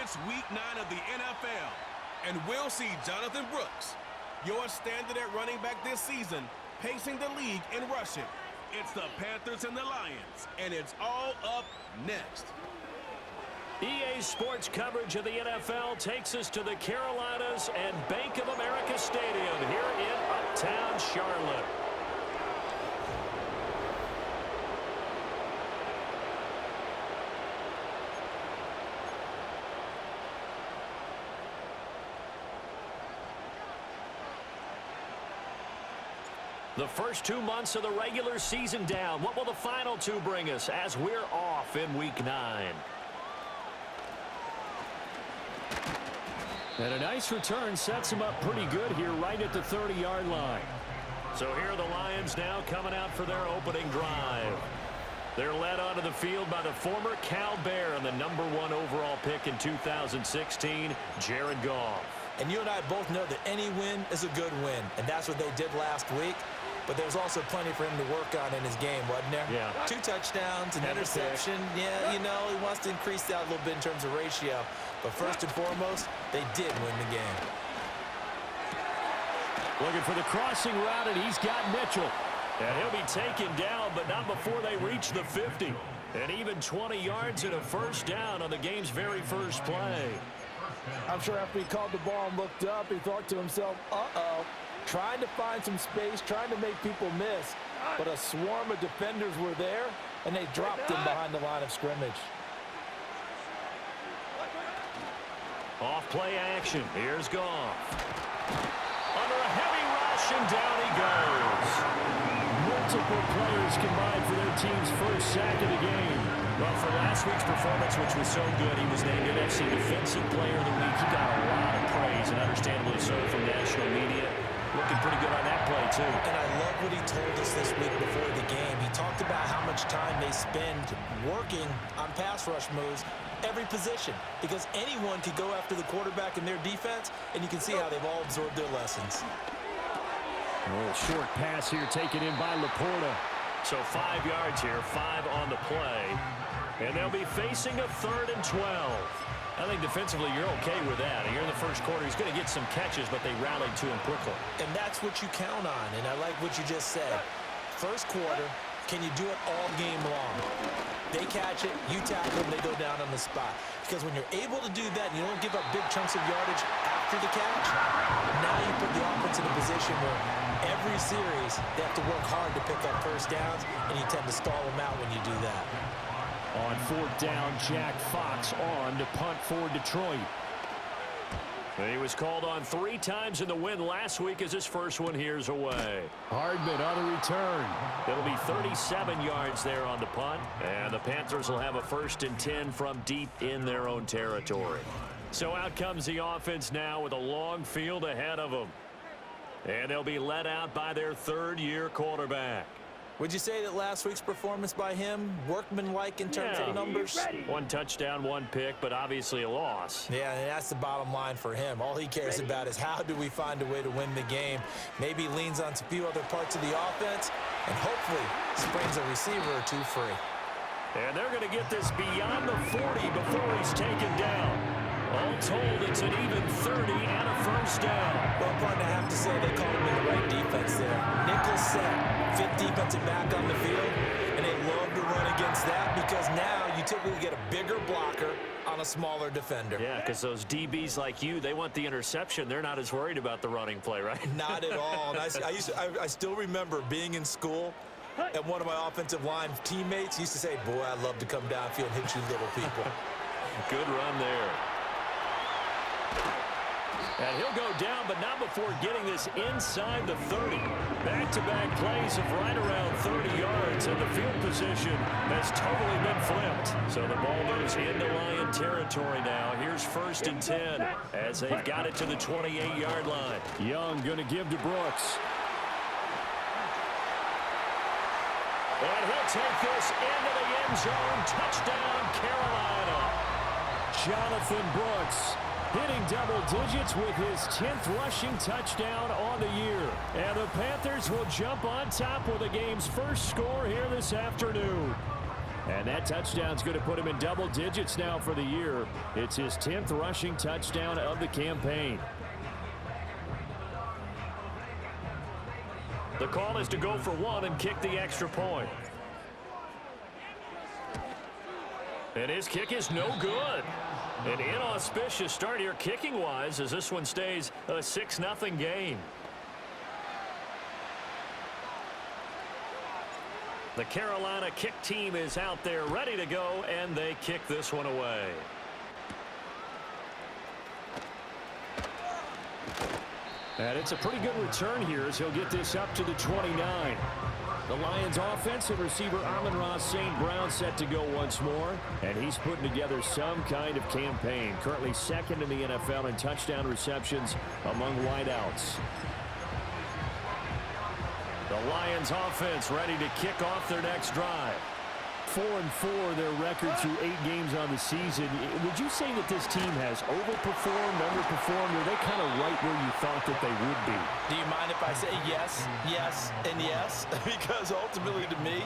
It's Week 9 of the NFL, and we'll see Jonathan Brooks, your standard at running back this season, pacing the league in rushing. It's the Panthers and the Lions, and it's all up next. EA Sports coverage of the NFL takes us to the Carolinas and Bank of America Stadium here in Uptown Charlotte. The first 2 months of the regular season down. What will the final two bring us as we're off in Week 9? And a nice return sets them up pretty good here right at the 30-yard line. So here are the Lions now coming out for their opening drive. They're led onto the field by the former Cal Bear and the #1 overall pick in 2016, Jared Goff. And you and I both know that any win is a good win, and that's what they did last week. But there's also plenty for him to work on in his game, wasn't there? Yeah. 2 touchdowns, an interception. Yeah, you know, he wants to increase that a little bit in terms of ratio. But first and foremost, they did win the game. Looking for the crossing route, and he's got Mitchell. And he'll be taken down, but not before they reach the 50. And even 20 yards and a first down on the game's very first play. I'm sure after he called the ball and looked up, he thought to himself, uh-oh. Trying to find some space, trying to make people miss. But a swarm of defenders were there, and they dropped him behind the line of scrimmage. Off play action. Here's Goff. Under a heavy rush, and down he goes. Multiple players combined for their team's first sack of the game. Well, for last week's performance, which was so good, he was named NFC Defensive Player of the Week. He got a lot of praise, and understandably so, from national media. Looking pretty good on that play, too. And I love what he told us this week before the game. He talked about how much time they spend working on pass rush moves, every position, because anyone could go after the quarterback in their defense, and you can see how they've all absorbed their lessons. A little short pass here taken in by Laporta. So 5 yards here, 5 on the play. And they'll be facing a 3rd and 12. I think defensively you're okay with that. And here in the first quarter, he's going to get some catches, but they rallied to him quickly. And that's what you count on, and I like what you just said. First quarter, can you do it all game long? They catch it, you tackle them, they go down on the spot. Because when you're able to do that, and you don't give up big chunks of yardage after the catch, now you put the offense in a position where every series they have to work hard to pick up first downs, and you tend to stall them out when you do that. On 4th down, Jack Fox on to punt for Detroit. He was called on 3 times in the win last week as his first one here's away. Hardman on the return. It'll be 37 yards there on the punt, and the Panthers will have a 1st and 10 from deep in their own territory. So out comes the offense now with a long field ahead of them. And they'll be led out by their 3rd-year quarterback. Would you say that last week's performance by him, workmanlike in terms of numbers? 1 touchdown, 1 pick, but obviously a loss. Yeah, and that's the bottom line for him. All he cares about is how do we find a way to win the game. Maybe he leans on a few other parts of the offense, and hopefully springs a receiver or 2 free. And they're going to get this beyond the 40 before he's taken down. All told, it's an even 30 and a first down. Well, partner, I have to say they called him in the right defense there. Nickel set, 5th defensive back on the field, and they love to run against that because now you typically get a bigger blocker on a smaller defender. Yeah, because those DBs like you, they want the interception. They're not as worried about the running play, right? Not at all. And I still remember being in school, and one of my offensive line teammates used to say, boy, I'd love to come downfield and hit you little people. Good run there. And he'll go down, but not before getting this inside the 30. Back-to-back plays of right around 30 yards, and the field position has totally been flipped. So the ball moves into Lion territory now. Here's 1st and 10 as they've got it to the 28-yard line. Young going to give to Brooks. And he'll take this into the end zone. Touchdown, Carolina. Jonathan Brooks hitting double digits with his 10th rushing touchdown on the year. And the Panthers will jump on top with the game's first score here this afternoon. And that touchdown's going to put him in double digits now for the year. It's his 10th rushing touchdown of the campaign. The call is to go for one and kick the extra point. And his kick is no good. An inauspicious start here kicking-wise as this one stays a 6-0 game. The Carolina kick team is out there ready to go, and they kick this one away. And it's a pretty good return here as he'll get this up to the 29. The Lions offense and receiver Amon-Ra St. Brown set to go once more, and he's putting together some kind of campaign. Currently second in the NFL in touchdown receptions among wideouts. The Lions offense ready to kick off their next drive. 4-4 their record through 8 games on the season. Would you say that this team has overperformed, underperformed, or are they kind of right where you thought that they would be? Do you mind if I say yes, yes, and yes? Because ultimately to me,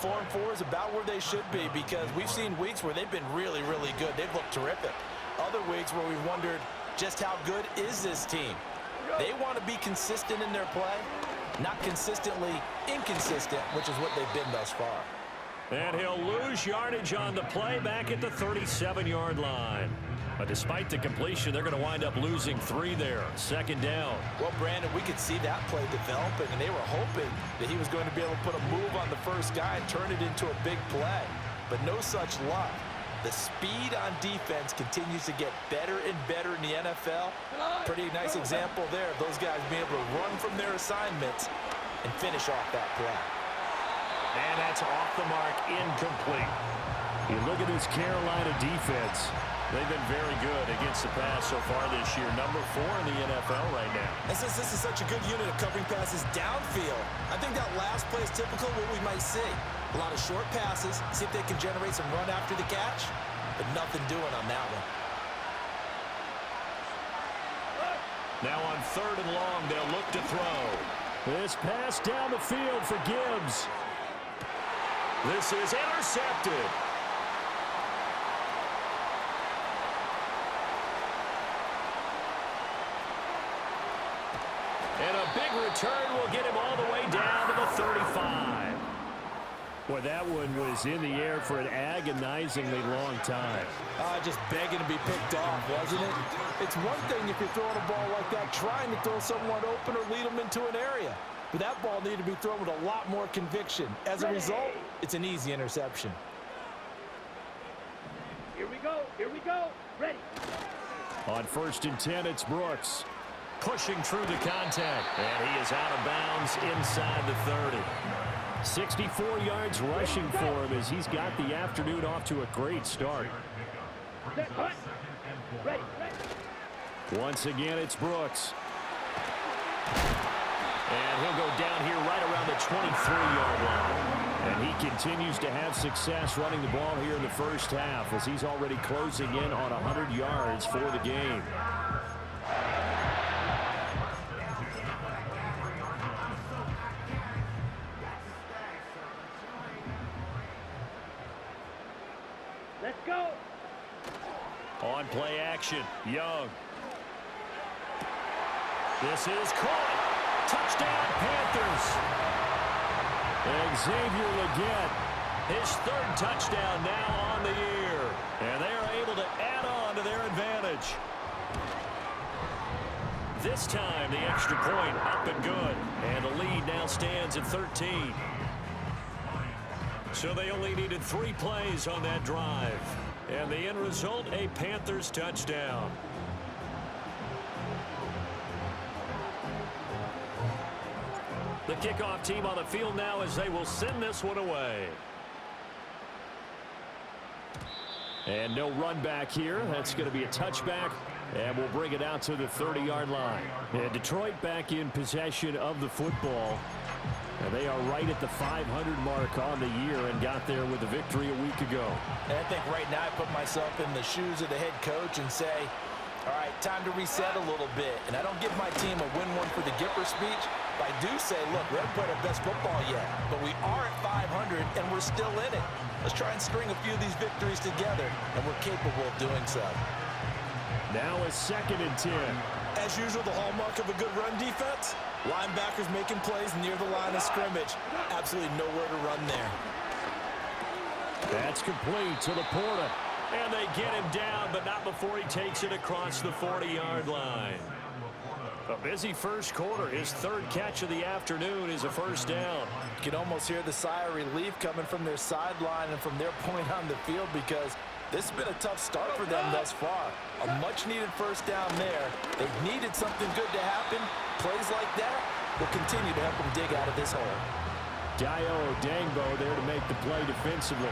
4-4 is about where they should be, because we've seen weeks where they've been really, really good. They've looked terrific. Other weeks where we've wondered just how good is this team. They want to be consistent in their play, not consistently inconsistent, which is what they've been thus far. And he'll lose yardage on the play back at the 37-yard line. But despite the completion, they're going to wind up losing 3 there. Second down. Well, Brandon, we could see that play developing, and they were hoping that he was going to be able to put a move on the first guy and turn it into a big play. But no such luck. The speed on defense continues to get better and better in the NFL. Pretty nice example there of those guys being able to run from their assignments and finish off that play. And that's off the mark, incomplete. You look at this Carolina defense. They've been very good against the pass so far this year. Number 4 in the NFL right now. And since this is such a good unit of covering passes downfield, I think that last play is typical of what we might see. A lot of short passes, see if they can generate some run after the catch, but nothing doing on that one. Now on 3rd and long, they'll look to throw. This pass down the field for Gibbs. This is intercepted. And a big return will get him all the way down to the 35. Boy, that one was in the air for an agonizingly long time. Just begging to be picked off, wasn't it? It's one thing if you're throwing a ball like that, trying to throw someone open or lead them into an area. But that ball needed to be thrown with a lot more conviction. As a result, it's an easy interception. Here we go. Here we go. Ready. On 1st and 10, it's Brooks. Pushing through the contact. And he is out of bounds inside the 30. 64 yards rushing for him as he's got the afternoon off to a great start. Set, hut. Ready. Once again, it's Brooks. And he'll go down here right around the 23-yard line. And he continues to have success running the ball here in the first half as he's already closing in on 100 yards for the game. Let's go. On play action, Young. This is caught. Touchdown, Panthers. And Xavier Legette, His 3rd touchdown now on the year. And they are able to add on to their advantage. This time, the extra point up and good. And the lead now stands at 13. So they only needed 3 plays on that drive. And the end result, a Panthers touchdown. The kickoff team on the field now as they will send this one away. and no run back here. That's going to be a touchback, and we'll bring it out to the 30-yard line. And Detroit back in possession of the football. And they are right at the 500 mark on the year and got there with a victory a week ago. And I think right now I put myself in the shoes of the head coach and say, All right, time to reset a little bit. And I don't give my team a win one for the Gipper speech, but I do say, look, we haven't played our best football yet, but we are at 500 and we're still in it. Let's try and string a few of these victories together, and we're capable of doing so. Now a 2nd and 10. As usual, the hallmark of a good run defense, linebackers making plays near the line of scrimmage. Absolutely nowhere to run there. That's complete to Laporta. And they get him down, but not before he takes it across the 40-yard line. A busy first quarter. His 3rd catch of the afternoon is a first down. You can almost hear the sigh of relief coming from their sideline and from their point on the field, because this has been a tough start for them thus far. A much-needed first down there. They've needed something good to happen. Plays like that will continue to help them dig out of this hole. Dayo Odangbo there to make the play defensively.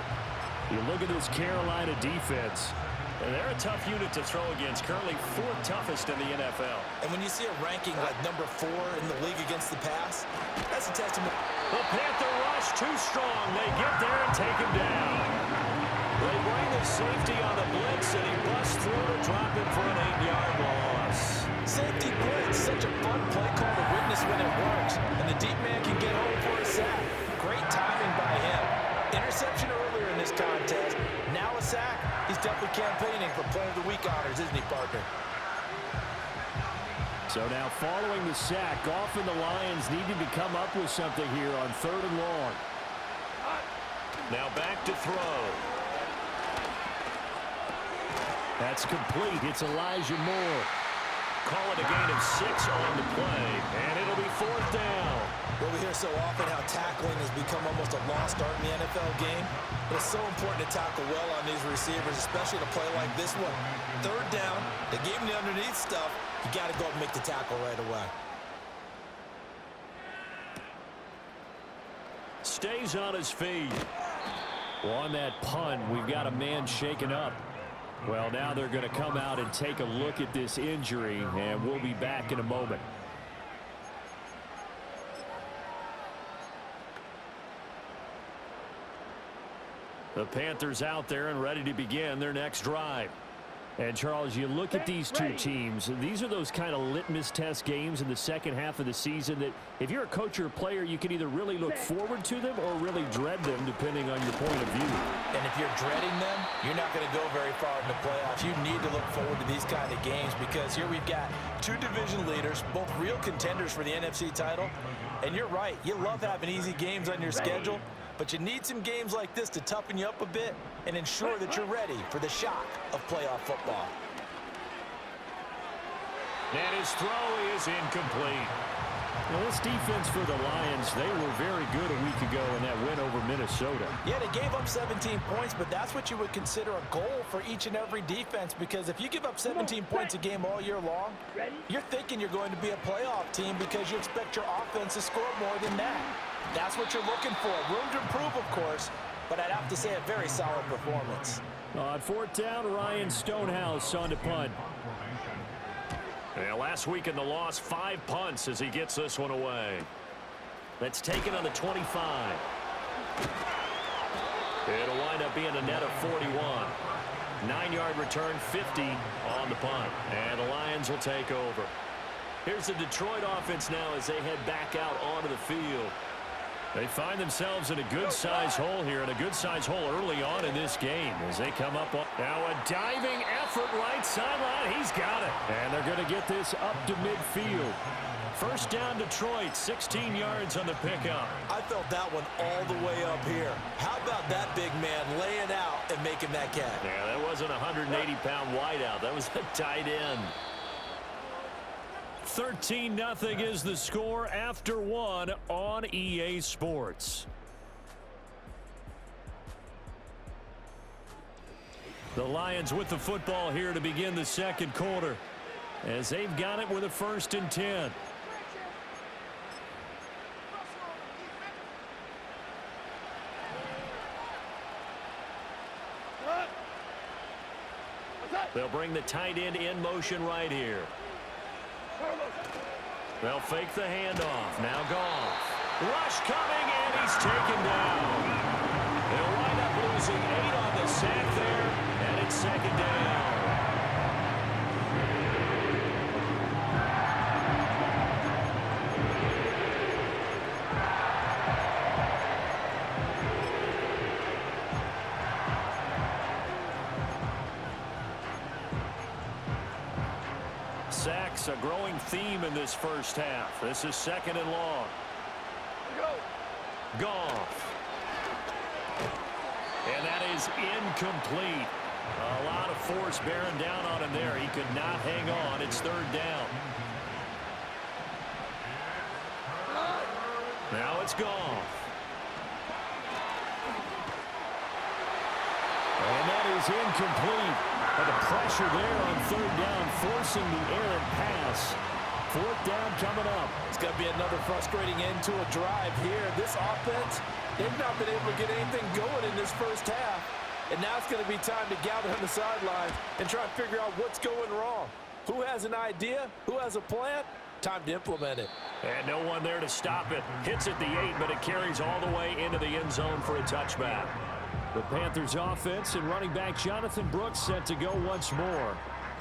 You look at this Carolina defense. And they're a tough unit to throw against, currently 4th toughest in the NFL. And when you see a ranking like number 4 in the league against the pass, that's a testament. The Panther rush too strong. They get there and take him down. They bring the safety on the blitz, and he busts through to drop it for an 8-yard loss. Safety blitz, such a fun play call to witness when it works. And the deep man can get home for a sack. Great timing by him. Interception earlier in this contest. Now a sack. He's definitely campaigning for Player of the Week honors, isn't he, partner? So now following the sack, often the Lions needing to come up with something here on 3rd and long. Now back to throw. That's complete. It's Elijah Moore. Call it a gain of 6 on the play, and it'll be 4th down. Well, we hear so often how tackling has become almost a lost art in the NFL game. But it's so important to tackle well on these receivers, especially to play like this one. 3rd down, they gave him the underneath stuff. You got to go and make the tackle right away. Stays on his feet. Well, on that punt, we've got a man shaken up. Well, now they're going to come out and take a look at this injury, and we'll be back in a moment. The Panthers out there and ready to begin their next drive. And, Charles, you look at these two teams, these are those kind of litmus test games in the second half of the season that if you're a coach or a player, you can either really look forward to them or really dread them, depending on your point of view. And if you're dreading them, you're not going to go very far in the playoffs. You need to look forward to these kind of games, because here we've got 2 division leaders, both real contenders for the NFC title. And you're right, you love having easy games on your schedule, but you need some games like this to toughen you up a bit and ensure that you're ready for the shock of playoff football. And his throw is incomplete. Well, this defense for the Lions, they were very good a week ago in that win over Minnesota. Yeah, they gave up 17 points, but that's what you would consider a goal for each and every defense, because if you give up 17 points a game all year long, you're thinking you're going to be a playoff team because you expect your offense to score more than that. That's what you're looking for. Room to improve, of course, but I'd have to say a very solid performance. On 4th down, Ryan Stonehouse on to punt. Yeah, last week in the loss, 5 punts as he gets this one away. That's taken on the 25. It'll wind up being a net of 41. 9-yard return, 50 on the punt. And the Lions will take over. Here's the Detroit offense now as they head back out onto the field. They find themselves in a good-sized hole here, and a good-sized hole early on in this game as they come up. Now a diving effort right sideline. He's got it. And they're going to get this up to midfield. First down, Detroit, 16 yards on the pickup. I felt that one all the way up here. How about that big man laying out and making that catch? Yeah, that wasn't a 180-pound wideout. That was a tight end. 13-0 is the score after 1 on EA Sports. The Lions with the football here to begin the second quarter as they've got it with a 1st and 10. They'll bring the tight end in motion right here. They'll fake the handoff. Now Goff. Rush coming, and he's taken down. They'll wind up losing 8 on the sack there, and it's 2nd down. Sacks, a growing theme in this first half. This is 2nd and long. Goff. And that is incomplete. A lot of force bearing down on him there. He could not hang on. It's 3rd down. Now it's Goff. And that is incomplete. But the pressure there on 3rd down, forcing the errant pass. 4th down coming up. It's going to be another frustrating end to a drive here. This offense, they've not been able to get anything going in this first half. And now it's going to be time to gather on the sidelines and try and figure out what's going wrong. Who has an idea? Who has a plan? Time to implement it. And no one there to stop it. Hits at the 8, but it carries all the way into the end zone for a touchback. The Panthers offense and running back Jonathan Brooks set to go once more.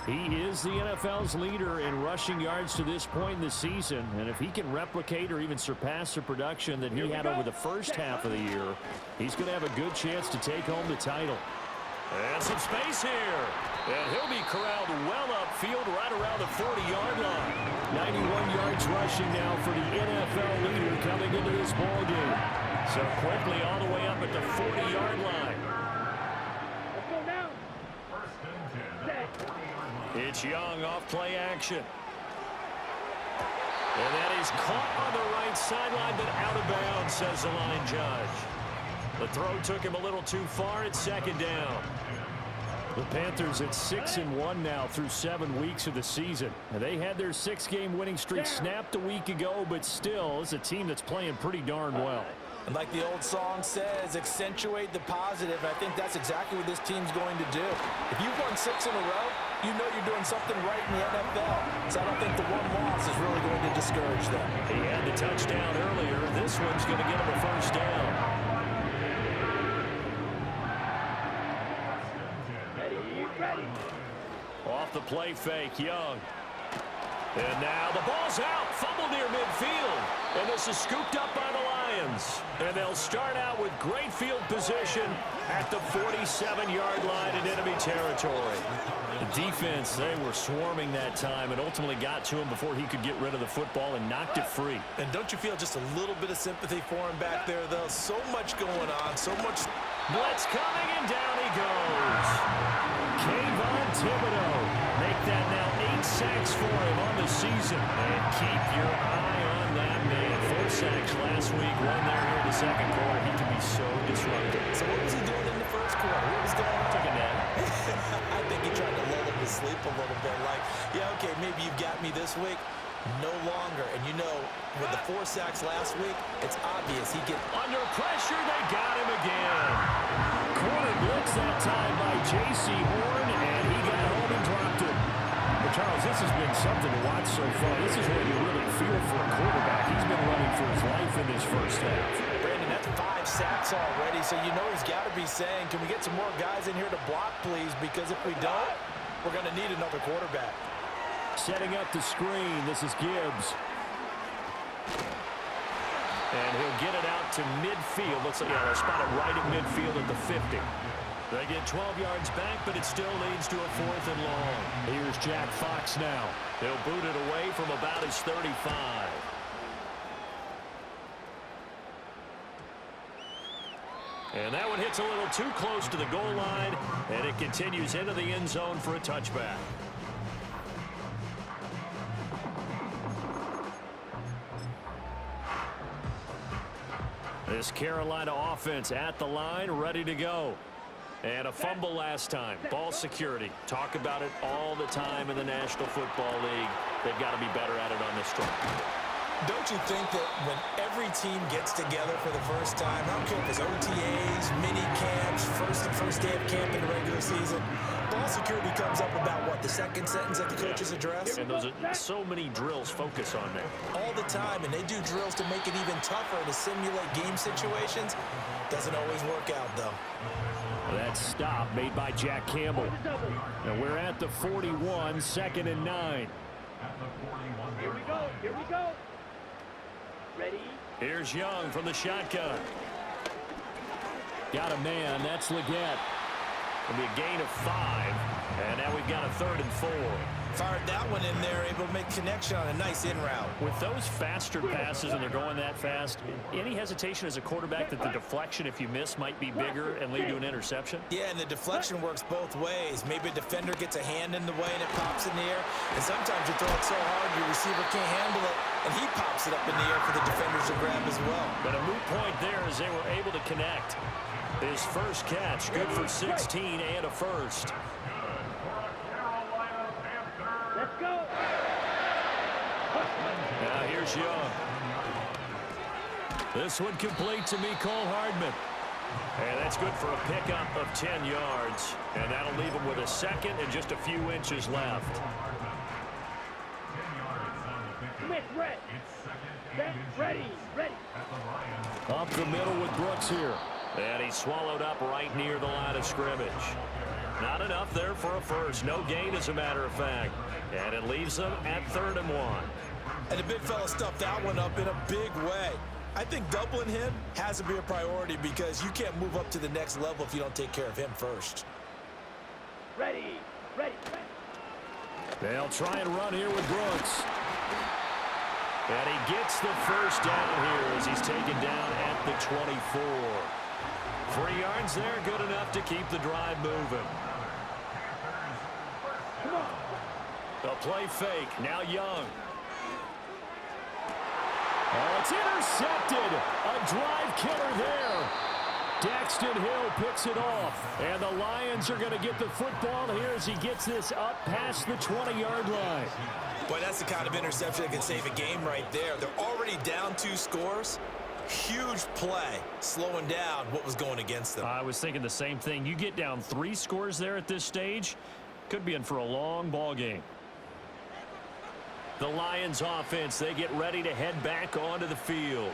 He is the NFL's leader in rushing yards to this point in the season. And if he can replicate or even surpass the production that he had over the first half of the year, he's going to have a good chance to take home the title. And some space here. And he'll be corralled well upfield right around the 40-yard line. 91 yards rushing now for the NFL leader coming into this ballgame. So quickly all the way up at the 40-yard line. Let's go now. It's Young off play action. And that is caught on the right sideline, but out of bounds, says the line judge. The throw took him a little too far. It's 2nd down. The Panthers at 6-1 now through 7 weeks of the season. And they had their 6-game winning streak snapped a week ago, but still, it's a team that's playing pretty darn well. And like the old song says, accentuate the positive. I think that's exactly what this team's going to do. If you've won 6 in a row, you know you're doing something right in the NFL. So I don't think the one loss is really going to discourage them. He had the touchdown earlier. This one's going to get him a 1st down. Ready. Off the play fake, Young. And now the ball's out. Fumble near midfield. And this is scooped up by the Lions. And they'll start out with great field position at the 47-yard line in enemy territory. The defense, they were swarming that time and ultimately got to him before he could get rid of the football and knocked it free. And don't you feel just a little bit of sympathy for him back there, though? So much going on, so much. Blitz coming, and down he goes. Kayvon Thibodeau. Make that now 8 sacks for him on the season. And keep your eye on that man. 4 sacks last week, 1 there here in the 2nd quarter. He can be so disruptive. So what was he doing in the 1st quarter? What was going on? Took a nap. I think he tried to lull him to sleep a little bit. Like, yeah, okay, maybe you've got me this week. No longer. And you know, with the 4 sacks last week, it's obvious he get under pressure. They got him again. Corner blitz that time by J.C. Horn, and he got home and dropped it. But Charles, this has been something to watch so far. This is where you really feel for a quarterback. He's been running for his life in this first half. Brandon, that's 5 sacks already, so you know he's got to be saying, can we get some more guys in here to block, please? Because if we don't, we're going to need another quarterback. Setting up the screen, this is Gibbs. And he'll get it out to midfield. Looks like they're spotted right at midfield at the 50. They get 12 yards back, but it still leads to a 4th and long. Here's Jack Fox now. He'll boot it away from about his 35. And that one hits a little too close to the goal line, and it continues into the end zone for a touchback. This Carolina offense at the line, ready to go. And a fumble last time. Ball security. Talk about it all the time in the National Football League. They've got to be better at it on this drive. Don't you think that when every team gets together for the first time, I don't care if it's OTAs, mini camps, first day of camp in the regular season, ball security comes up about what, the second sentence that the coaches address? And those are so many drills focus on that. All the time, and they do drills to make it even tougher to simulate game situations. Doesn't always work out, though. That stop made by Jack Campbell. And we're at the 41, 2nd and 9. Here we go. Here we go. Ready? Here's Young from the shotgun. Got a man. That's Leggett. It'll be a gain of 5. And now we've got a 3rd and 4. Fired that one in there, able to make connection on a nice in route. With those faster passes and they're going that fast, any hesitation as a quarterback that the deflection, if you miss, might be bigger and lead to an interception? Yeah, and the deflection works both ways. Maybe a defender gets a hand in the way and it pops in the air. And sometimes you throw it so hard your receiver can't handle it, and he pops it up in the air for the defenders to grab as well. But a moot point there as they were able to connect. His first catch, good for 16 and a first. Let's go. Now here's Young. This one complete to Mecole Hardman. And that's good for a pickup of 10 yards. And that'll leave him with a second and just a few inches left. Smith, red. Ready. Up the middle with Brooks here. And he's swallowed up right near the line of scrimmage. Not enough there for a first. No gain, as a matter of fact. And it leaves them at 3rd and 1. And the big fella stuffed that one up in a big way. I think doubling him has to be a priority because you can't move up to the next level if you don't take care of him first. Ready. They'll try and run here with Brooks. And he gets the first down here as he's taken down at the 24. 3 yards there, good enough to keep the drive moving. The play fake, now Young. Oh, it's intercepted. A drive killer there. Daxton Hill picks it off. And the Lions are going to get the football here as he gets this up past the 20-yard line. Boy, that's the kind of interception that can save a game right there. They're already down 2 scores. Huge play, slowing down what was going against them. I was thinking the same thing. You get down 3 scores there at this stage, could be in for a long ball game. The Lions offense, they get ready to head back onto the field.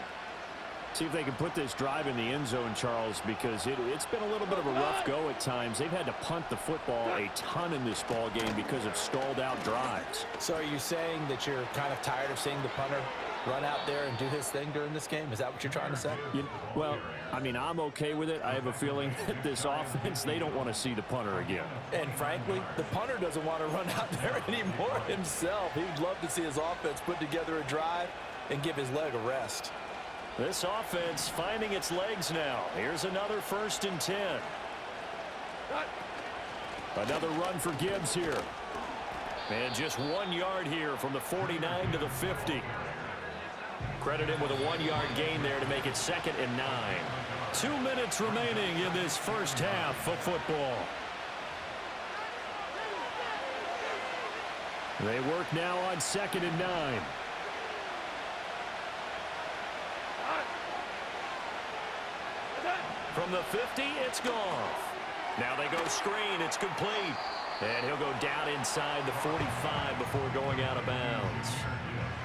See if they can put this drive in the end zone, Charles, because it's been a little bit of a rough go at times. They've had to punt the football a ton in this ball game because of stalled out drives. So are you saying that you're kind of tired of seeing the punter run out there and do his thing during this game? Is that what you're trying to say? Well, I mean, I'm okay with it. I have a feeling that this offense, they don't want to see the punter again. And frankly, the punter doesn't want to run out there anymore himself. He'd love to see his offense put together a drive and give his leg a rest. This offense finding its legs now. Here's another 1st and 10. Another run for Gibbs here. And just 1 yard here from the 49 to the 50. Credit him with a 1-yard gain there to make it 2nd and 9. 2 minutes remaining in this first half of football. They work now on 2nd and 9. From the 50, it's Goff. Now they go screen. It's complete. And he'll go down inside the 45 before going out of bounds.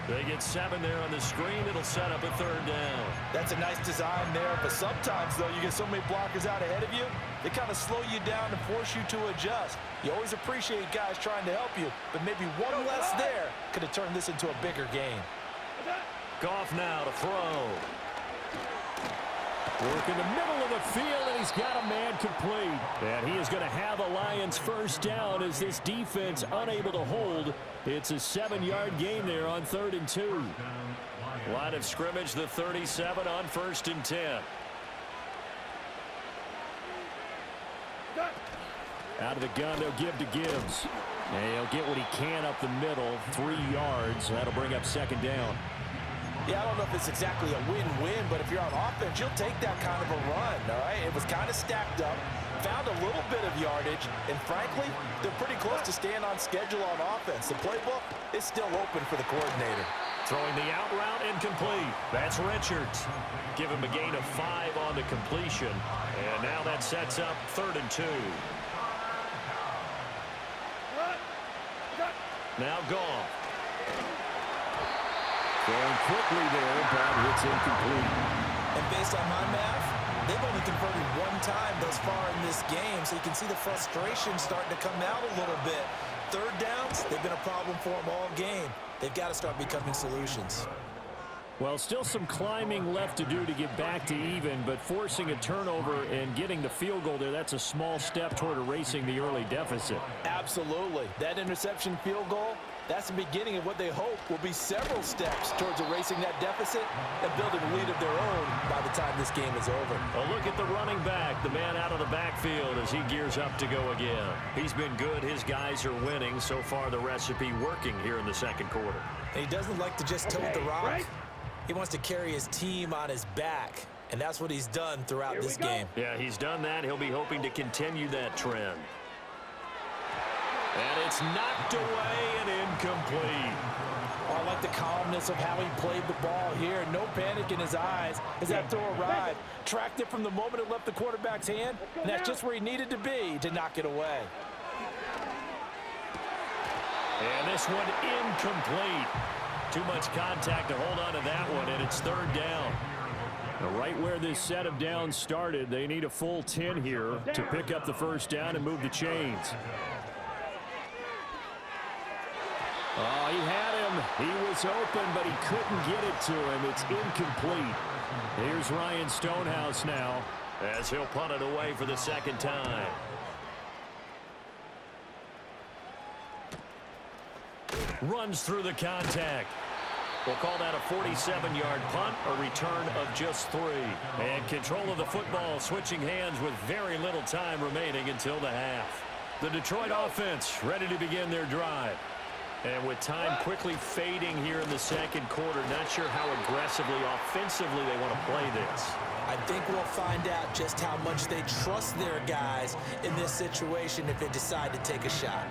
They get 7 there on the screen. It'll set up a 3rd down. That's a nice design there, but sometimes, though, you get so many blockers out ahead of you, they kind of slow you down and force you to adjust. You always appreciate guys trying to help you, but maybe one less there could have turned this into a bigger game. Goff now to throw. Work in the middle of the field, and he's got a man complete. And he is going to have a Lions first down as this defense unable to hold. It's a 7-yard gain there on 3rd and 2. Line of scrimmage, the 37 on 1st and 10. Out of the gun, they'll give to Gibbs. And he'll get what he can up the middle, 3 yards. That'll bring up 2nd down. Yeah, I don't know if it's exactly a win-win, but if you're on offense, you'll take that kind of a run, all right? It was kind of stacked up, found a little bit of yardage, and frankly, they're pretty close to staying on schedule on offense. The playbook is still open for the coordinator. Throwing the out route incomplete. That's Richards. Give him a gain of 5 on the completion. And now that sets up 3rd and 2. Now Goff. Going quickly there, but it's incomplete. And based on my math, they've only converted 1 time thus far in this game, so you can see the frustration starting to come out a little bit. 3rd downs, they've been a problem for them all game. They've got to start becoming solutions. Well, still some climbing left to do to get back to even, but forcing a turnover and getting the field goal there, that's a small step toward erasing the early deficit. Absolutely. That interception field goal, that's the beginning of what they hope will be several steps towards erasing that deficit and building a lead of their own by the time this game is over. A look at the running back, the man out of the backfield as he gears up to go again. He's been good. His guys are winning. So far, the recipe working here in the second quarter. And he doesn't like to just tote the rock. Right. He wants to carry his team on his back, and that's what he's done throughout this game. Yeah, he's done that. He'll be hoping to continue that trend. And it's knocked away and incomplete. I like the calmness of how he played the ball here. No panic in his eyes as that throw arrived. Tracked it from the moment it left the quarterback's hand, and that's just where he needed to be to knock it away. And this one incomplete. Too much contact to hold on to that one, and it's third down. Right where this set of downs started, they need a full 10 here to pick up the first down and move the chains. Oh, he had him. He was open, but he couldn't get it to him. It's incomplete. Here's Ryan Stonehouse now, as he'll punt it away for the second time. Runs through the contact. We'll call that a 47-yard punt, a return of just 3. And control of the football switching hands with very little time remaining until the half. The Detroit offense ready to begin their drive. And with time quickly fading here in the second quarter, not sure how aggressively, offensively they want to play this. I think we'll find out just how much they trust their guys in this situation if they decide to take a shot.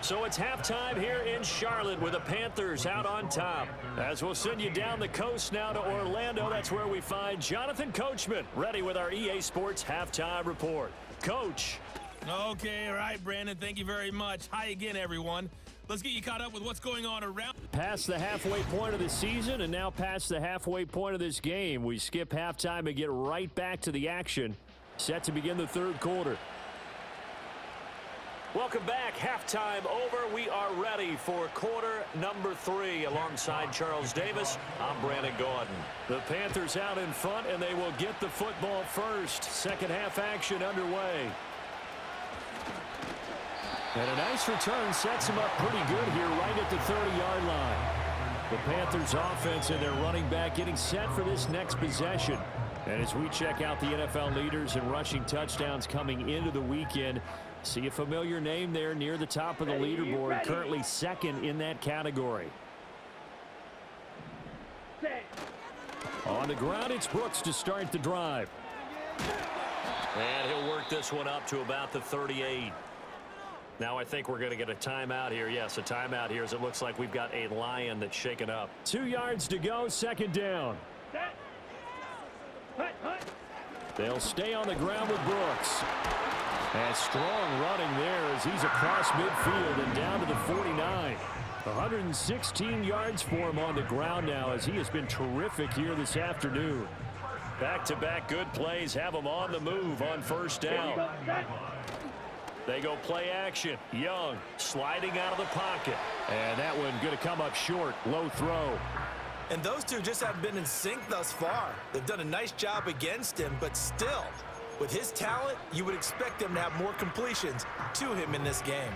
So it's halftime here in Charlotte with the Panthers out on top. As we'll send you down the coast now to Orlando, that's where we find Jonathan Coachman ready with our EA Sports halftime report. Coach. Okay, all right, Brandon, thank you very much. Hi again, everyone. Let's get you caught up with what's going on around. Past the halfway point of the season and now past the halfway point of this game. We skip halftime and get right back to the action. Set to begin the third quarter. Welcome back. Halftime over. We are ready for quarter number 3. Alongside Charles Davis, I'm Brandon Gordon. The Panthers out in front, and they will get the football first. Second half action underway. And a nice return sets him up pretty good here right at the 30-yard line. The Panthers offense and their running back getting set for this next possession. And as we check out the NFL leaders in rushing touchdowns coming into the weekend, see a familiar name there near the top of the leaderboard, currently second in that category. On the ground, it's Brooks to start the drive. And he'll work this one up to about the 38. Now I think we're going to get a timeout here. Yes, a timeout here as it looks like we've got a Lion that's shaken up. 2 yards to go, second down. They'll stay on the ground with Brooks. And strong running there as he's across midfield and down to the 49. 116 yards for him on the ground now as he has been terrific here this afternoon. Back-to-back good plays have him on the move on first down. They go play action. Young sliding out of the pocket. And that one going to come up short. Low throw. And those two just haven't been in sync thus far. They've done a nice job against him, but still, with his talent, you would expect him to have more completions to him in this game.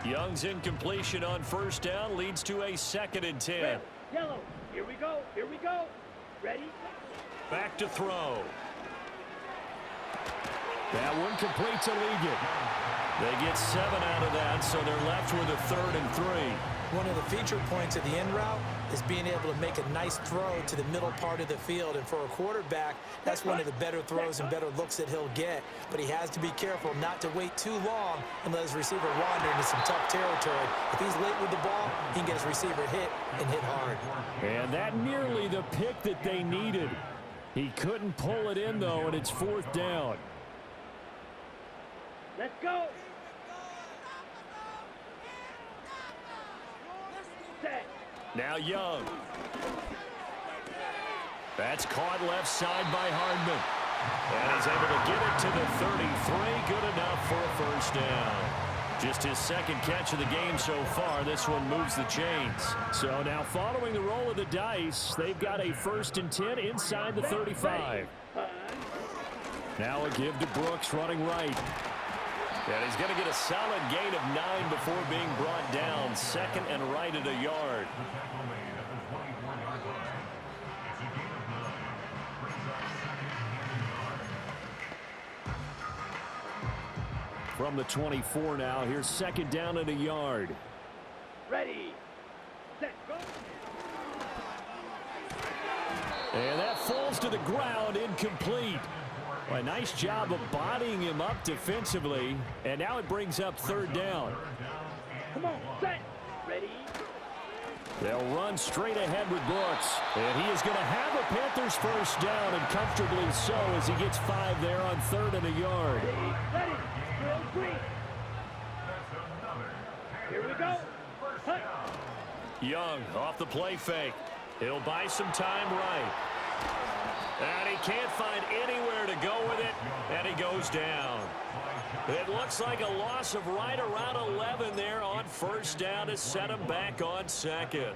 Young's incompletion on first down leads to a 2nd and 10. Red, yellow, here we go, ready? Back to throw. That one completes Allegiant. They get 7 out of that, so they're left with a 3rd and 3. One of the feature points of the end route is being able to make a nice throw to the middle part of the field. And for a quarterback, that's one of the better throws and better looks that he'll get. But he has to be careful not to wait too long and let his receiver wander into some tough territory. If he's late with the ball, he can get his receiver hit and hit hard. And that nearly the pick that they needed. He couldn't pull it in, though, and it's 4th down. Let's go. Set. Now Young. That's caught left side by Hardman. And he's able to get it to the 33. Good enough for a first down. Just his second catch of the game so far. This one moves the chains. So now following the roll of the dice, they've got a 1st and 10 inside the 35. Now a give to Brooks running right. And he's going to get a solid gain of 9 before being brought down. 2nd and right at a yard. From the 24 now, here's 2nd down and a yard. Ready. Set. Go. And that falls to the ground, incomplete. A nice job of bodying him up defensively. And now it brings up 3rd down. Come on. Set. Ready. They'll run straight ahead with Brooks. And he is going to have a Panthers first down, and comfortably so, as he gets 5 there on 3rd and a yard. Ready. Drill green. Here we go. Hut. Young off the play fake. He'll buy some time right. And he can't find anywhere to go with it, and he goes down. It looks like a loss of right around 11 there on 1st down to set him back on 2nd.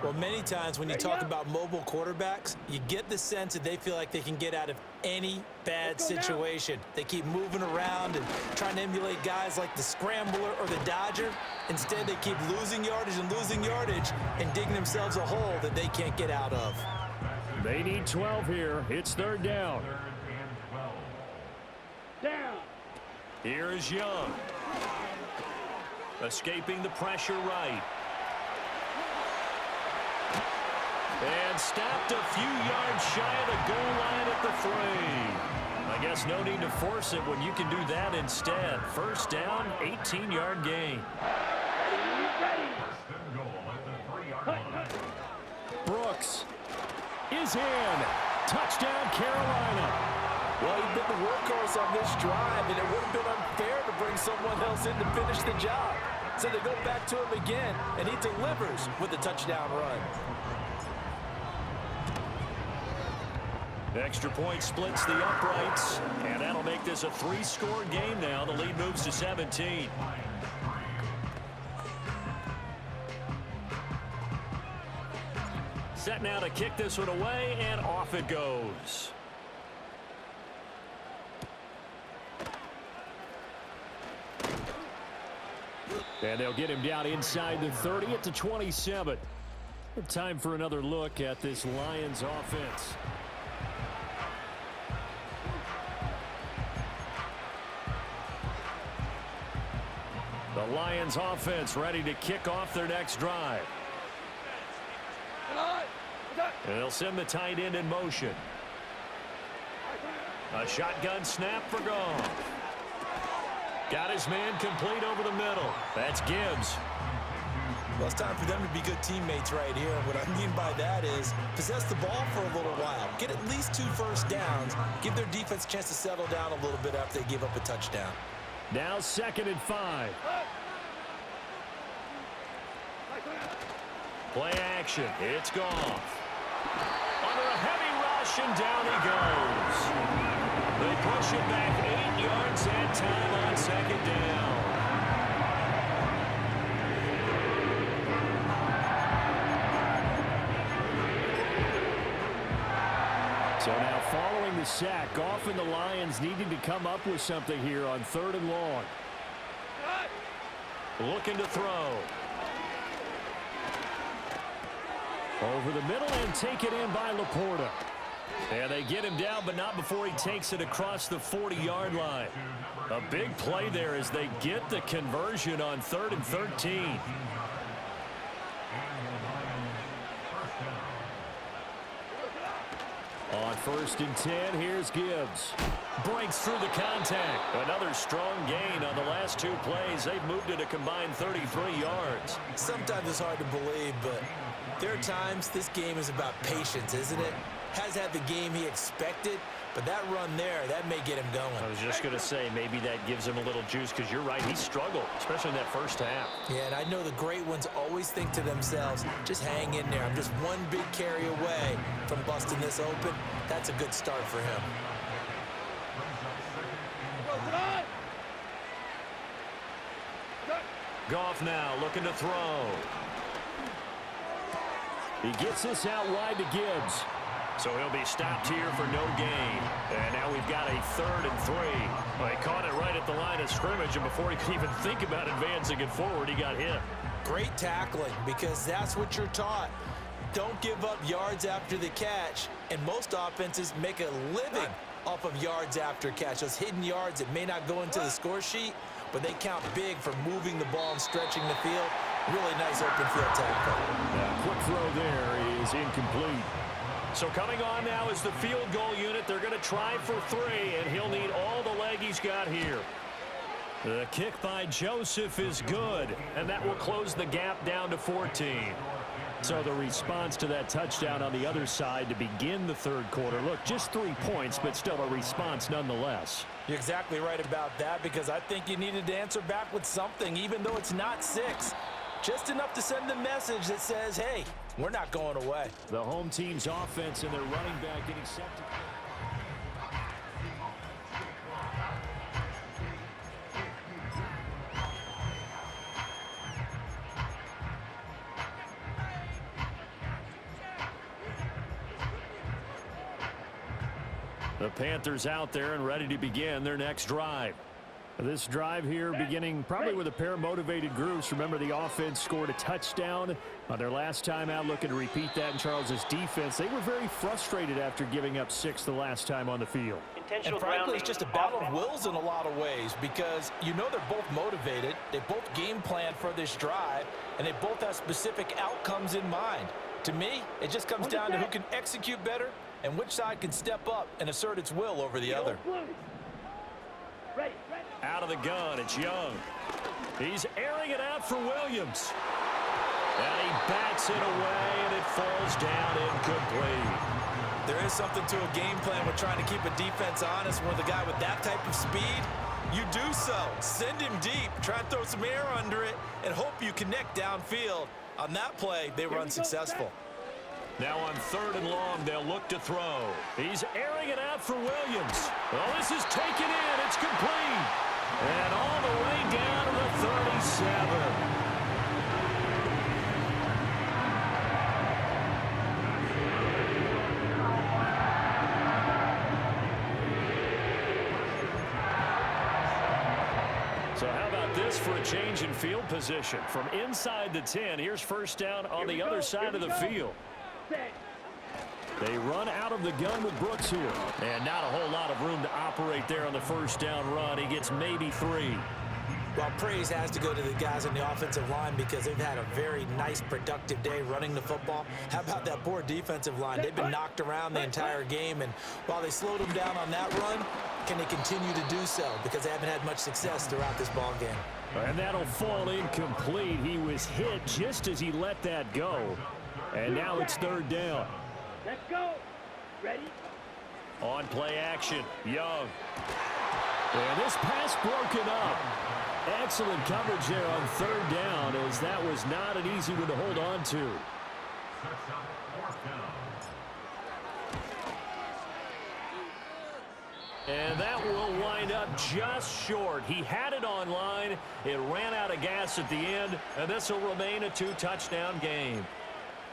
Well, many times when you talk about mobile quarterbacks, you get the sense that they feel like they can get out of any bad situation. They keep moving around and trying to emulate guys like the Scrambler or the Dodger. Instead, they keep losing yardage and digging themselves a hole that they can't get out of. They need 12 here. It's 3rd down. Down. Here is Young. Escaping the pressure right. And stopped a few yards shy of the goal line at the 3. I guess no need to force it when you can do that instead. 1st down, 18-yard gain. Brooks is in. Touchdown, Carolina. Well, he's been the workhorse on this drive, and it would have been unfair to bring someone else in to finish the job. So they go back to him again, and he delivers with a touchdown run. Extra point splits the uprights, and that'll make this a 3-score game now. The lead moves to 17. Set now to kick this one away, and off it goes. And they'll get him down inside the 30 at the 27. Time for another look at this Lions offense. The Lions offense ready to kick off their next drive. And they'll send the tight end in motion. A shotgun snap for Goff. Got his man complete over the middle. That's Gibbs. Well, it's time for them to be good teammates right here. And what I mean by that is possess the ball for a little while. Get at least 2 first downs. Give their defense a chance to settle down a little bit after they give up a touchdown. Now 2nd and 5. Play action. It's Goff. Under a heavy rush, and down he goes. They push it back 8 yards and time on 2nd down. So now following the sack, Goff and the Lions needing to come up with something here on 3rd and long. Looking to throw. Over the middle and take it in by Laporta. And they get him down, but not before he takes it across the 40-yard line. A big play there as they get the conversion on 3rd and 13. On 1st and 10, here's Gibbs. Breaks through the contact. Another strong gain on the last 2 plays. They've moved it a combined 33 yards. Sometimes it's hard to believe, but there are times this game is about patience, isn't it? Has had the game he expected, But that run there, that may get him going. I was just going to say, maybe that gives him a little juice because you're right. He struggled, especially in that first half. Yeah, and I know the great ones always think to themselves, just hang in there. I'm just one big carry away from busting this open. That's a good start for him. Goff now looking to throw. He gets this out wide to Gibbs. So he'll be stopped here for no gain. And now we've got a 3rd and 3. Well, he caught it right at the line of scrimmage, and before he could even think about advancing it forward, he got hit. Great tackling, because that's what you're taught. Don't give up yards after the catch, and most offenses make a living off of yards after catch. Those hidden yards that may not go into the score sheet, but they count big for moving the ball and stretching the field. Really nice open field tackle. Quick throw there is incomplete. So coming on now is the field goal unit. They're going to try for 3, and he'll need all the leg he's got here. The kick by Joseph is good, and that will close the gap down to 14. So the response to that touchdown on the other side to begin the third quarter. Look, just 3 points, but still a response nonetheless. You're exactly right about that, because I think you needed to answer back with something, even though it's not 6. Just enough to send the message that says, hey, we're not going away. The home team's offense and their running back getting set to... The Panthers out there and ready to begin their next drive. This drive here beginning probably with a pair of motivated groups. Remember, the offense scored a touchdown on their last time out, looking to repeat that in Charles's defense. They were very frustrated after giving up 6 the last time on the field. And frankly, it's just a battle of wills in a lot of ways, because you know they're both motivated, they both game plan for this drive, and they both have specific outcomes in mind. To me, it just comes down to who can execute better and which side can step up and assert its will over the other. Out of the gun, it's Young. He's airing it out for Williams. And he bats it away, and it falls down incomplete. There is something to a game plan with trying to keep a defense honest. With a guy with that type of speed, you do so. Send him deep, try and throw some air under it, and hope you connect downfield. On that play, they were unsuccessful. Now on 3rd and long, they'll look to throw. He's airing it out for Williams. Well, this is taken in. It's complete. And all the way down to the 37. So how about this for a change in field position? From inside the 10, here's first down on the other side of the field. They run out of the gun with Brooks here. And not a whole lot of room to operate there on the first down run. He gets maybe 3. Well, praise has to go to the guys on the offensive line, because they've had a very nice, productive day running the football. How about that poor defensive line? They've been knocked around the entire game, and while they slowed them down on that run, can they continue to do so? Because they haven't had much success throughout this ball game. And that'll fall incomplete. He was hit just as he let that go. And now it's 3rd down. Let's go. Ready? On play action, Young. And this pass broken up. Excellent coverage there on 3rd down, as that was not an easy one to hold on to. And that will wind up just short. He had it on line. It ran out of gas at the end, and this will remain a 2-touchdown game.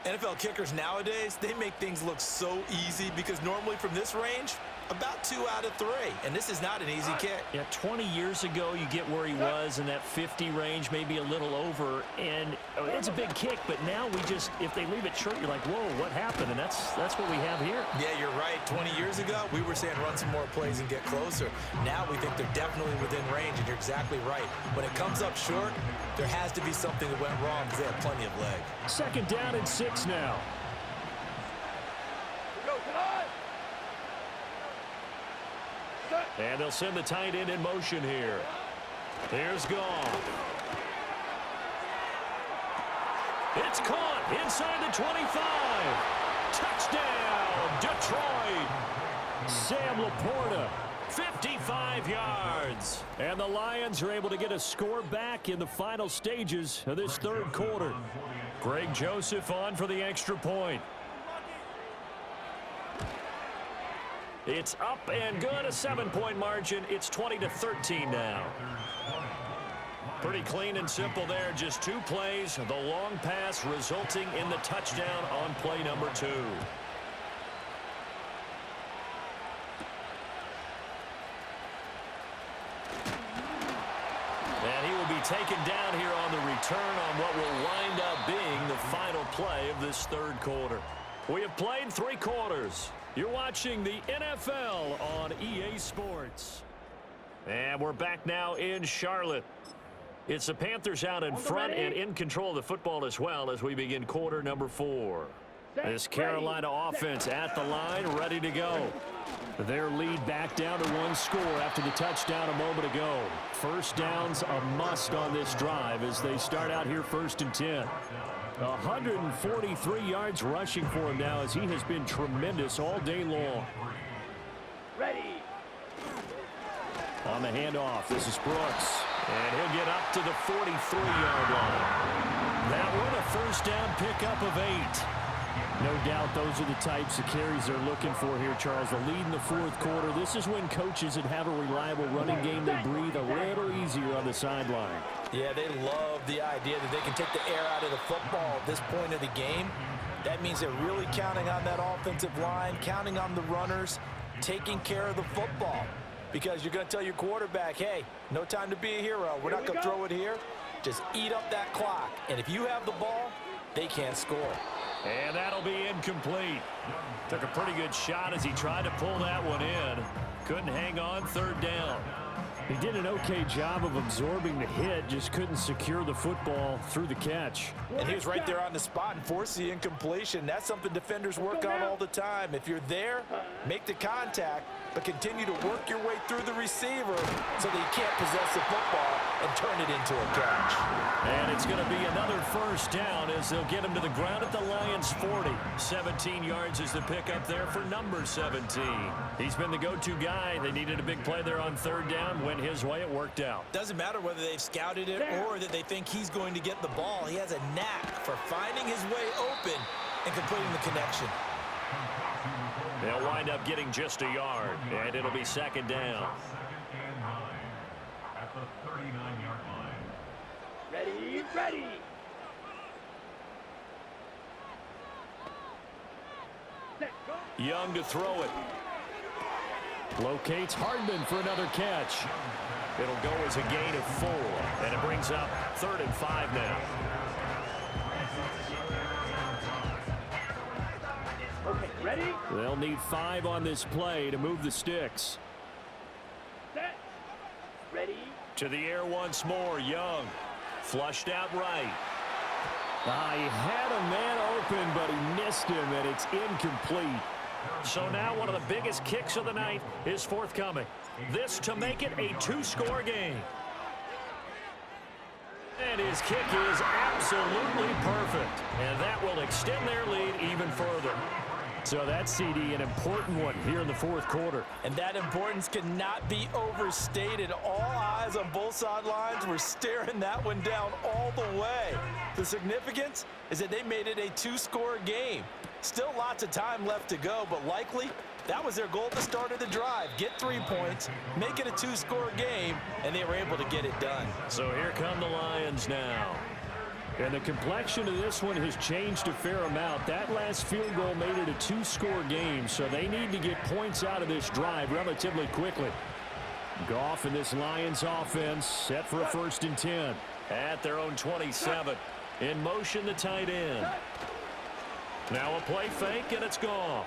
NFL kickers nowadays, they make things look so easy, because normally from this range, about 2 out of 3. And this is not an easy kick. Yeah, 20 years ago, you get where he was in that 50 range, maybe a little over. And it's a big kick, but now we just, if they leave it short, you're like, whoa, what happened? And that's what we have here. Yeah, you're right. 20 years ago, we were saying run some more plays and get closer. Now we think they're definitely within range, and you're exactly right. When it comes up short, there has to be something that went wrong, because they have plenty of leg. 2nd down and 6 now. And they'll send the tight end in motion here. Here's Goff. It's caught inside the 25. Touchdown, Detroit. Sam Laporta, 55 yards. And the Lions are able to get a score back in the final stages of this third quarter. Greg Joseph on for the extra point. It's up and good, a 7-point margin. It's 20-13 now. Pretty clean and simple there, just 2 plays. The long pass resulting in the touchdown on play number 2. And he will be taken down here on the return on what will wind up being the final play of this third quarter. We have played 3 quarters. You're watching the NFL on EA Sports. And we're back now in Charlotte. It's the Panthers out in front and in control of the football as well as we begin quarter number 4. This Carolina offense at the line, ready to go. Their lead back down to 1 score after the touchdown a moment ago. First down's a must on this drive as they start out here 1st and 10. 143 yards rushing for him now as he has been tremendous all day long. Ready. On the handoff, this is Brooks. And he'll get up to the 43-yard line. That one a first down pickup of 8. No doubt those are the types of carries they're looking for here, Charles. The lead in the 4th quarter. This is when coaches that have a reliable running game, they breathe a little easier on the sideline. Yeah, they love the idea that they can take the air out of the football at this point of the game. That means they're really counting on that offensive line, counting on the runners, taking care of the football. Because you're going to tell your quarterback, hey, no time to be a hero. We're not going to throw it here. Just eat up that clock. And if you have the ball, they can't score. And that'll be incomplete. Took a pretty good shot as he tried to pull that one in. Couldn't hang on, 3rd down. He did an okay job of absorbing the hit, just couldn't secure the football through the catch. And he was right there on the spot and forced the incompletion. That's something defenders work on all the time. If you're there, make the contact, but continue to work your way through the receiver so that you can't possess the football and turn it into a catch. And it's going to be another first down as they'll get him to the ground at the Lions' 40. 17 yards is the pickup there for number 17. He's been the go-to guy. They needed a big play there on 3rd down. Went his way. It worked out. Doesn't matter whether they've scouted it or that they think he's going to get the ball. He has a knack for finding his way open and completing the connection. They'll wind up getting just a yard, and it'll be 2nd down. At the 39-yard line. Ready, ready. Set, go. Young to throw it. Locates Hardman for another catch. It'll go as a gain of 4, and it brings up 3rd and 5 now. Okay, ready? They'll need 5 on this play to move the sticks. Set. Ready. To the air once more, Young. Flushed out right. He had a man open, but he missed him, and it's incomplete. So now one of the biggest kicks of the night is forthcoming. This to make it a 2-score game. And his kick is absolutely perfect. And that will extend their lead even further. So that's, CD, an important one here in the 4th quarter. And that importance cannot be overstated. All eyes on both sidelines were staring that one down all the way. The significance is that they made it a 2-score game. Still lots of time left to go, but likely that was their goal at the start of the drive. Get 3 points, make it a 2-score game, and they were able to get it done. So here come the Lions now. And the complexion of this one has changed a fair amount. That last field goal made it a 2-score game, so they need to get points out of this drive relatively quickly. Goff and this Lions offense set for a 1st and 10. At their own 27. In motion, the tight end. Now a play fake, and it's Goff.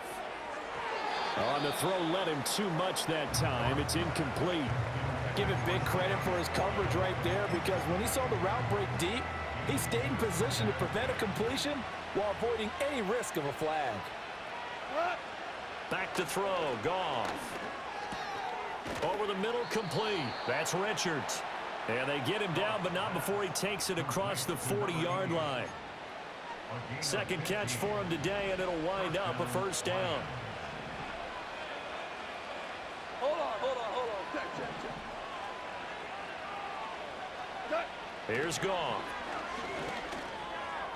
On the throw, let him too much that time. It's incomplete. Give him big credit for his coverage right there, because when he saw the route break deep, he stayed in position to prevent a completion while avoiding any risk of a flag. Back to throw, Goff. Over the middle, complete. That's Richards. And they get him down, but not before he takes it across the 40-yard line. 2nd catch for him today, and it'll wind up a 1st down. Here's Goff.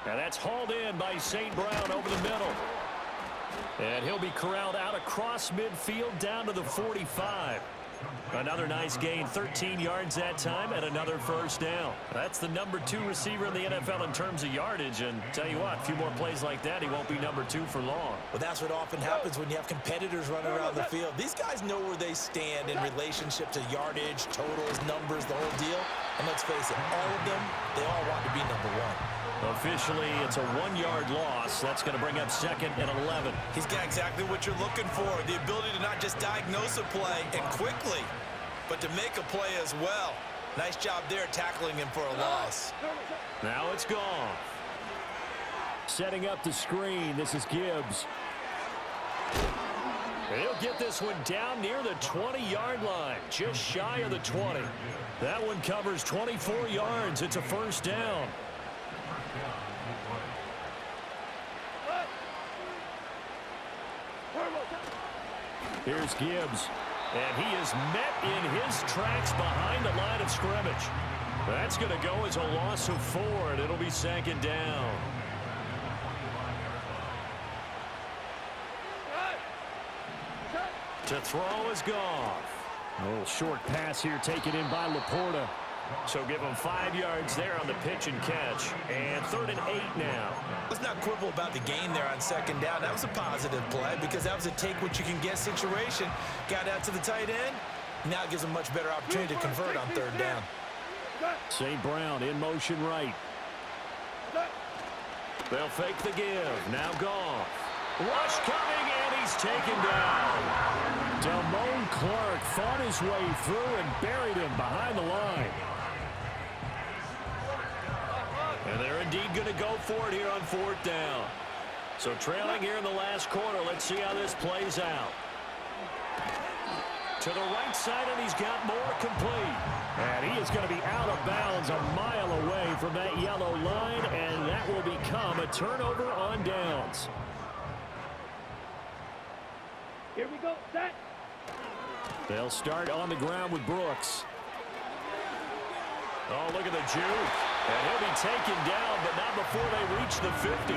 And that's hauled in by St. Brown over the middle. And he'll be corralled out across midfield down to the 45. Another nice gain, 13 yards that time, and another first down. That's the number 2 receiver in the NFL in terms of yardage. And tell you what, a few more plays like that, he won't be number 2 for long. Well, that's what often happens when you have competitors running around the field. These guys know where they stand in relationship to yardage, totals, numbers, the whole deal. And let's face it, all of them, they all want to be number 1. Officially, it's a 1-yard loss. That's going to bring up second and 11. He's got exactly what you're looking for, the ability to not just diagnose a play and quickly, but to make a play as well. Nice job there tackling him for a loss. Now it's Goff. Setting up the screen. This is Gibbs. He'll get this one down near the 20-yard line, just shy of the 20. That one covers 24 yards. It's a first down. Here's Gibbs. And he is met in his tracks behind the line of scrimmage. That's going to go as a loss of 4, and it'll be second down. To throw is Goff. A little short pass here taken in by Laporta. So give him 5 yards there on the pitch and catch. And 3rd and 8 now. Let's not quibble about the gain there on second down. That was a positive play because that was a take-what-you-can-get situation. Got out to the tight end. Now it gives him a much better opportunity to convert on 3rd down. St. Brown in motion right. They'll fake the give. Now Goff. Rush coming, and he's taken down. Damone Clark fought his way through and buried him behind the line. And they're indeed going to go for it here on 4th down. So trailing here in the last quarter. Let's see how this plays out. To the right side, and he's got more complete. And he is going to be out of bounds a mile away from that yellow line, and that will become a turnover on downs. Here we go. Set. They'll start on the ground with Brooks. Oh, look at the juke. And he'll be taken down, but not before they reach the 50.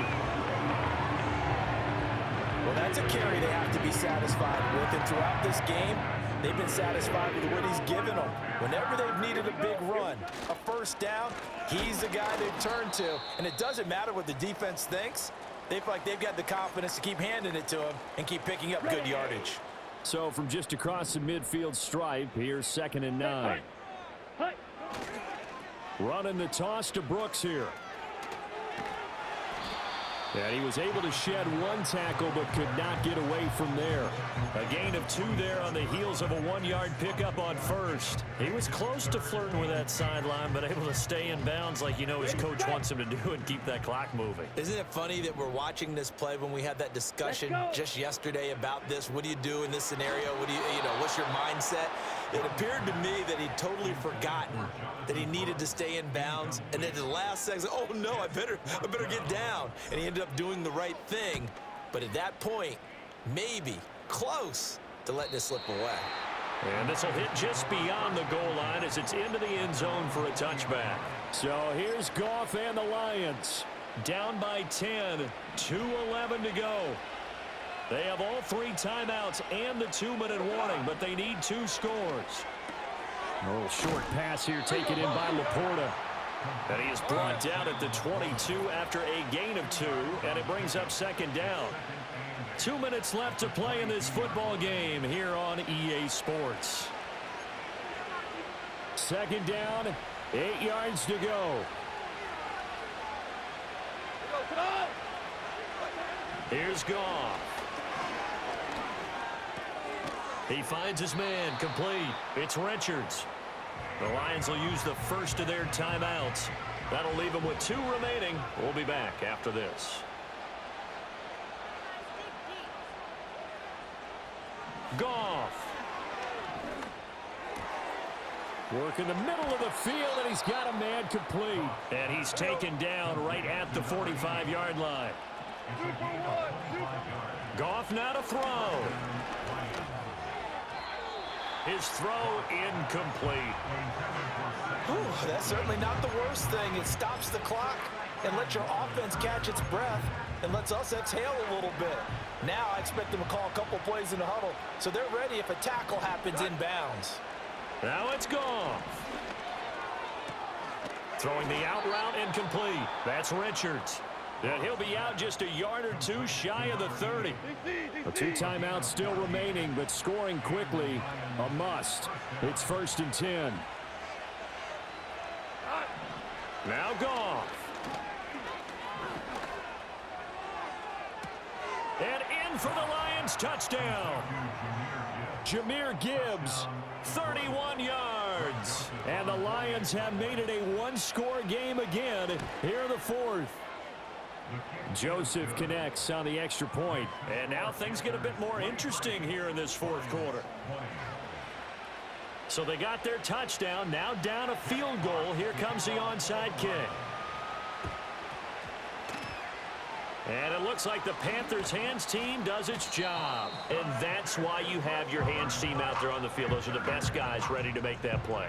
Well, that's a carry they have to be satisfied with. And throughout this game, they've been satisfied with what he's given them. Whenever they've needed a big run, a first down, he's the guy they've turned to. And it doesn't matter what the defense thinks. They feel like they've got the confidence to keep handing it to him and keep picking up good yardage. So from just across the midfield stripe, here's 2nd and 9. Running the toss to Brooks here. And he was able to shed 1 tackle but could not get away from there. A gain of 2 there on the heels of a 1-yard pickup on first. He was close to flirting with that sideline, but able to stay in bounds like you know his coach wants him to do and keep that clock moving. Isn't it funny that we're watching this play when we had that discussion just yesterday about this? What do you do in this scenario? What do you know, what's your mindset? It appeared to me that he'd totally forgotten that he needed to stay in bounds. And then at the last second, oh no, I better get down. And he ended up doing the right thing. But at that point, maybe close to letting it slip away. And this will hit just beyond the goal line as it's into the end zone for a touchback. So here's Goff and the Lions. Down by 10, 2:11 to go. They have all 3 timeouts and the 2-minute warning, but they need 2 scores. A little short pass here taken in by Laporta. And he is brought down at the 22 after a gain of 2, and it brings up 2nd down. 2 minutes left to play in this football game here on EA Sports. 2nd down, 8 yards to go. Here's Goff. He finds his man, complete. It's Richards. The Lions will use the first of their timeouts. That'll leave them with 2 remaining. We'll be back after this. Goff. Work in the middle of the field, and he's got a man complete. And he's taken down right at the 45-yard line. Goff now to throw. His throw incomplete. Whew, that's certainly not the worst thing. It stops the clock and lets your offense catch its breath and lets us exhale a little bit. Now I expect them to call a couple plays in the huddle so they're ready if a tackle happens inbounds. Now it's gone. Throwing the out route incomplete. That's Richards. And he'll be out just a yard or two shy of the 30. A 2 timeouts still remaining, but scoring quickly, a must. It's 1st and 10. Now Goff. And in for the Lions touchdown. Jahmyr Gibbs, 31 yards. and the Lions have made it a one-score game again here in the 4th. Joseph connects on the extra point. And now things get a bit more interesting here in this 4th quarter. So they got their touchdown, now down a field goal. Here comes the onside kick. And it looks like the Panthers hands team does its job. And that's why you have your hands team out there on the field. Those are the best guys ready to make that play.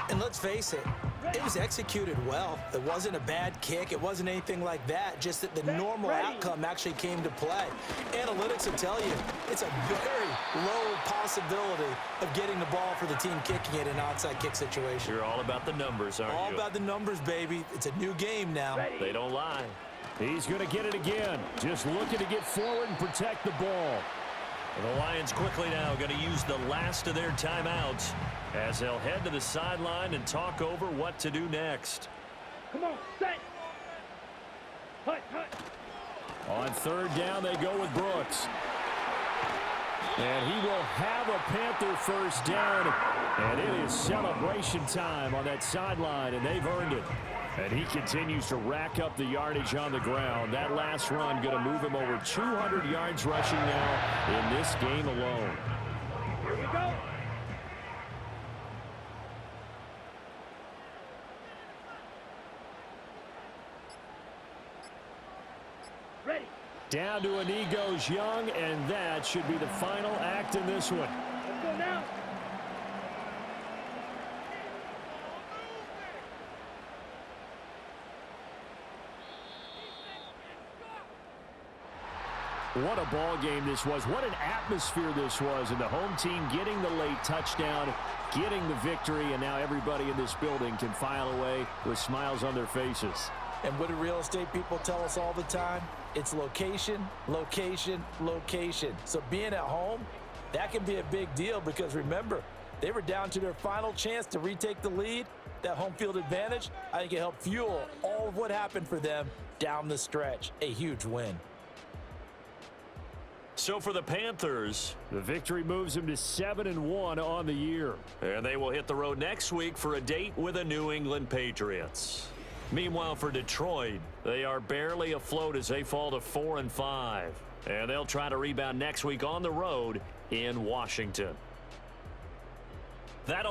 And let's face it, it was executed well. It wasn't a bad kick. It wasn't anything like that. Just that the normal outcome actually came to play. Analytics will tell you it's a very low possibility of getting the ball for the team kicking it in an onside kick situation. You're all about the numbers, aren't you? All about the numbers, baby. It's a new game now. They don't lie. He's going to get it again. Just looking to get forward and protect the ball. The Lions quickly now going to use the last of their timeouts as they'll head to the sideline and talk over what to do next. Come on, set. Hut, hut. On 3rd down, they go with Brooks. And he will have a Panther 1st down. And it is celebration time on that sideline, and they've earned it. And he continues to rack up the yardage on the ground. That last run going to move him over 200 yards rushing now in this game alone. Here we go. Ready. Down to a knee goes Young, and that should be the final act in this one. Let's go now. What a ball game this was. What an atmosphere this was. And the home team getting the late touchdown, getting the victory, and now everybody in this building can file away with smiles on their faces. And what do real estate people tell us all the time? It's location, location, location. So being at home, that can be a big deal because remember, they were down to their final chance to retake the lead. That home field advantage, I think it helped fuel all of what happened for them down the stretch. A huge win. So for the Panthers, The victory moves them to 7-1 on the year. and they will hit the road next week for a date with the New England Patriots. Meanwhile, for Detroit, they are barely afloat as they fall to 4-5. And they'll try to rebound next week on the road in Washington. That'll